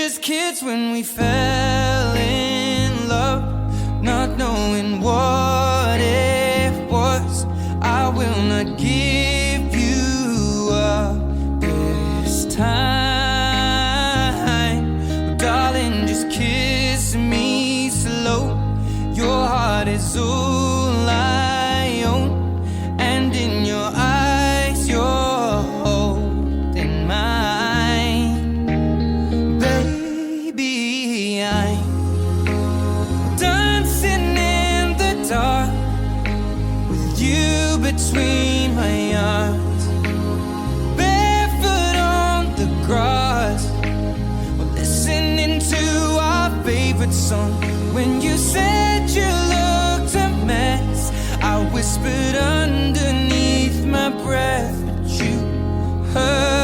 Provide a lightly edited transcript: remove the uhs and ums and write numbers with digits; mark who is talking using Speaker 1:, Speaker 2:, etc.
Speaker 1: just kids when we fell in love, not knowing what it was. I will not give you up this time. Oh, darling, just kiss me slow. Your heart is all I own, and in your eyes you're holding mine. Baby, I'm dancing in the dark with you between my arms, barefoot on the grass, or listening to our favorite song. When you said you looked a mess, I whispered underneath my breath, but you heard